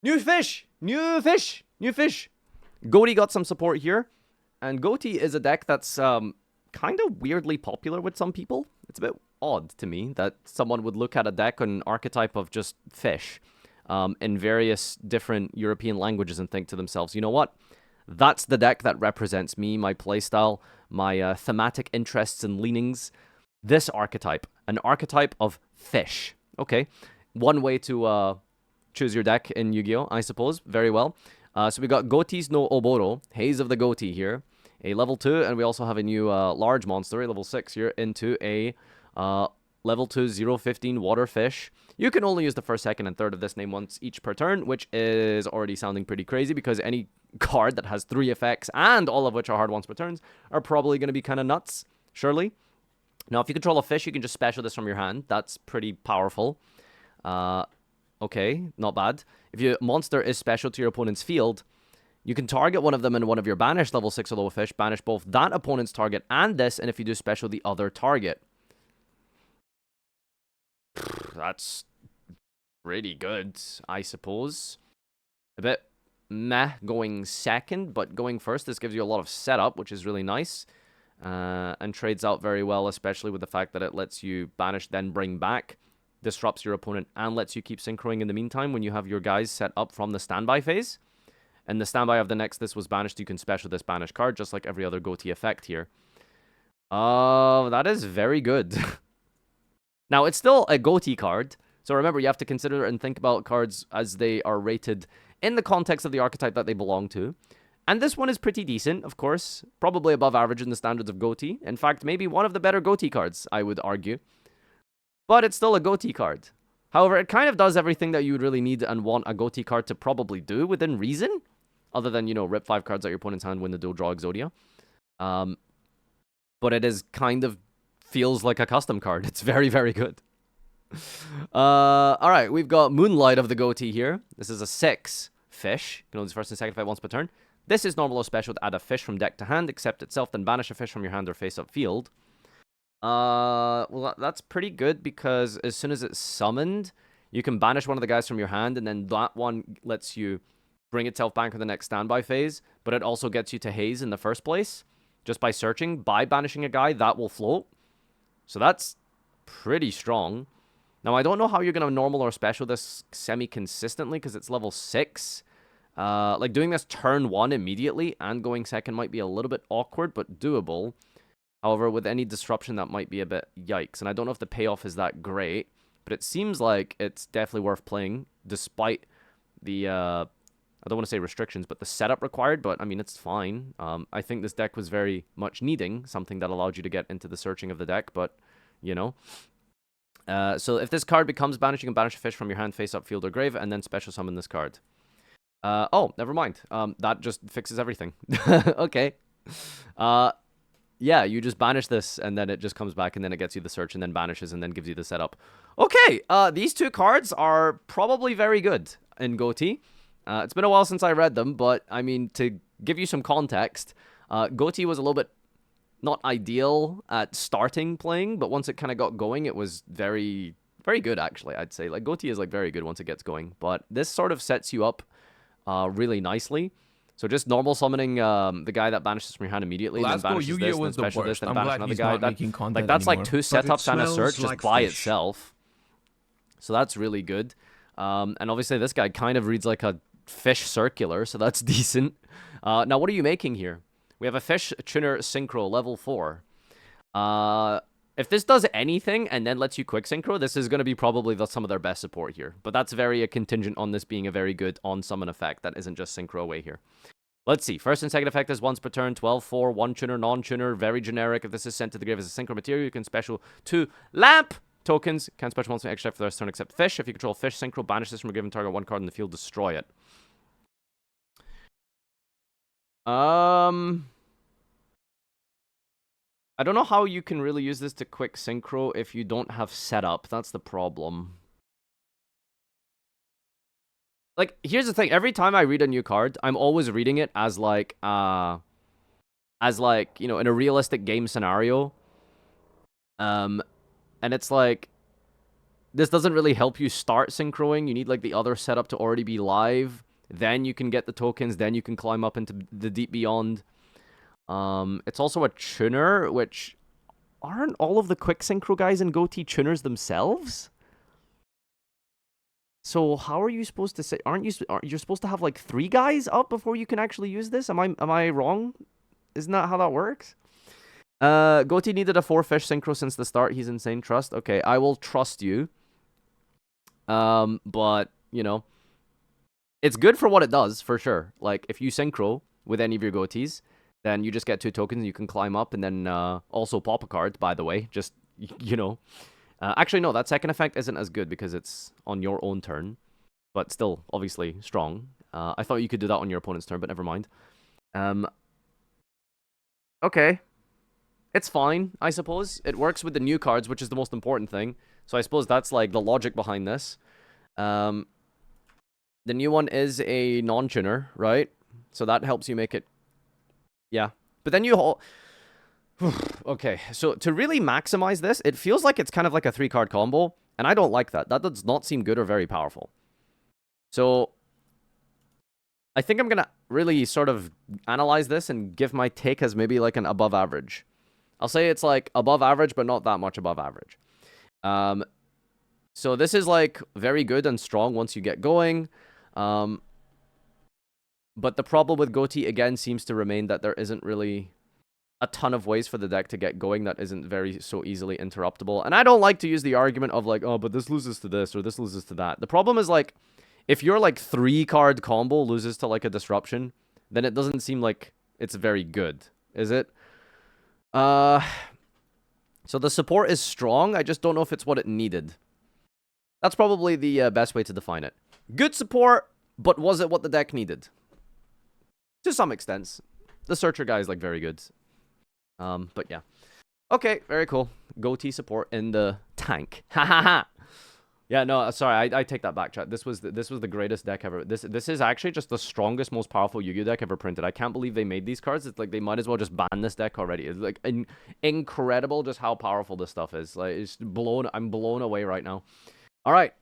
New fish! New fish! New fish! GHOTI got some support here. And GHOTI is a deck that's kind of weirdly popular with some people. It's a bit odd to me that someone would look at a deck on an archetype of just fish in various different European languages and think to themselves, you know what? That's the deck that represents me, my playstyle, my thematic interests and leanings. This archetype, an archetype of fish. Okay, one way to choose your deck in Yu-Gi-Oh, I suppose. Very well. So we got GHOTI's no Oboro, Haze of the GHOTI here, a level 2, and we also have a new large monster, a level 6 here, into a level 2 015 water fish. You can only use the first, second, and third of this name once each per turn, which is already sounding pretty crazy because any card that has 3 effects, and all of which are hard once per turns, are probably going to be kind of nuts, surely. Now, if you control a fish, you can just special this from your hand. That's pretty powerful. Okay, not bad. If your monster is special to your opponent's field, you can target one of them in one of your banished level 6 or lower fish, banish both that opponent's target and this, and if you do special, the other target. That's pretty good, I suppose. A bit meh going second, but going first, this gives you a lot of setup, which is really nice. And trades out very well, especially with the fact that it lets you banish, then bring back, disrupts your opponent, and lets you keep synchroing in the meantime when you have your guys set up from the standby phase. And the standby of the next this was banished, you can special this banished card, just like every other GHOTI effect here. That is very good. Now, it's still a GHOTI card, so remember, you have to consider and think about cards as they are rated in the context of the archetype that they belong to. And this one is pretty decent, of course. Probably above average in the standards of GHOTI. In fact, maybe one of the better GHOTI cards, I would argue. But it's still a GHOTI card. However, it kind of does everything that you would really need and want a GHOTI card to probably do within reason. Other than, you know, rip 5 cards out your opponent's hand, win the duel, draw Exodia. But it is kind of feels like a custom card. It's very, very good. Alright, we've got Moonlight of the GHOTI here. This is a 6 fish. You can only use first and second effect once per turn. This is normal or special to add a fish from deck to hand, except itself, then banish a fish from your hand or face-up field. Well, that's pretty good because as soon as it's summoned, you can banish one of the guys from your hand, and then that one lets you bring itself back in the next standby phase, but it also gets you to haze in the first place. Just by searching, by banishing a guy, that will float. So that's pretty strong. Now, I don't know how you're going to normal or special this semi-consistently because it's level 6. Like, doing this turn 1 immediately and going second might be a little bit awkward, but doable. However, with any disruption, that might be a bit yikes. And I don't know if the payoff is that great, but it seems like it's definitely worth playing, despite the, I don't want to say restrictions, but the setup required, but, I mean, it's fine. I think this deck was very much needing something that allowed you to get into the searching of the deck, but, you know. So if this card becomes banished, you can banish a fish from your hand, face up, field, or grave, and then special summon this card. Oh, never mind. That just fixes everything. Okay. Yeah, you just banish this, and then it just comes back, and then it gets you the search, and then banishes, and then gives you the setup. Okay, these two cards are probably very good in GHOTI. It's been a while since I read them, but, I mean, to give you some context, GHOTI was a little bit not ideal at starting playing, but once it kind of got going, it was very, very good, actually, I'd say. Like, GHOTI is, like, very good once it gets going, but this sort of sets you up really nicely. So just normal summoning the guy that banishes from your hand immediately, then banishes this, then special this, then banish another guy. That's like 2 setups and a search just by itself. So that's really good. And obviously this guy kind of reads like a fish circular, so that's decent. Now, what are you making here? We have a fish tuner synchro level 4. If this does anything and then lets you quick synchro, this is going to be probably some of their best support here. But that's very contingent on this being a very good on-summon effect that isn't just synchro away here. Let's see. First and second effect is once per turn, 12-4, 1 tuner, non-tuner, very generic. If this is sent to the grave as a synchro material, you can special 2 lamp tokens. Can't special monster extra for the rest of the turn except fish. If you control fish synchro, banish this from a given target, 1 card in the field, destroy it. I don't know how you can really use this to quick synchro if you don't have setup. That's the problem. Like, here's the thing. Every time I read a new card, I'm always reading it as, like, you know, in a realistic game scenario. And it's like, this doesn't really help you start synchroing. You need like the other setup to already be live. Then you can get the tokens. Then you can climb up into the deep beyond. It's also a tuner, which aren't all of the quick synchro guys in GHOTI tuners themselves? So how are you supposed to say? Aren't you supposed to have like 3 guys up before you can actually use this? Am I wrong? Isn't that how that works? GHOTI needed a 4-fish synchro since the start. He's insane. Trust. Okay, I will trust you. But you know, it's good for what it does for sure. Like if you synchro with any of your GHOTIs, then you just get 2 tokens. You can climb up and then also pop a card. By the way, just you know. Actually, no, that second effect isn't as good because it's on your own turn. But still, obviously, strong. I thought you could do that on your opponent's turn, but never mind. Okay. It's fine, I suppose. It works with the new cards, which is the most important thing. So I suppose that's, like, the logic behind this. The new one is a non-tuner, right? So that helps you make it... Yeah. But then you... Okay, so to really maximize this, it feels like it's kind of like a 3-card combo, and I don't like that. That does not seem good or very powerful. So, I think I'm going to really sort of analyze this and give my take as maybe like an above average. I'll say it's like above average, but not that much above average. So this is like very good and strong once you get going. But the problem with GHOTI, again, seems to remain that there isn't really a ton of ways for the deck to get going that isn't very so easily interruptible. And I don't like to use the argument of like, oh, but this loses to this or this loses to that. The problem is like, if your like 3-card combo loses to like a disruption, then it doesn't seem like it's very good, is it? So the support is strong. I just don't know if it's what it needed. That's probably the best way to define it. Good support, but was it what the deck needed? To some extent. The Searcher guy is like very good. But yeah. Okay, very cool. GHOTI support in the tank. Ha ha ha. Yeah, no, sorry, I take that back, chat. This was the greatest deck ever. This is actually just the strongest, most powerful Yu-Gi-Oh deck ever printed. I can't believe they made these cards. It's like they might as well just ban this deck already. It's like incredible just how powerful this stuff is. Like I'm blown away right now. All right.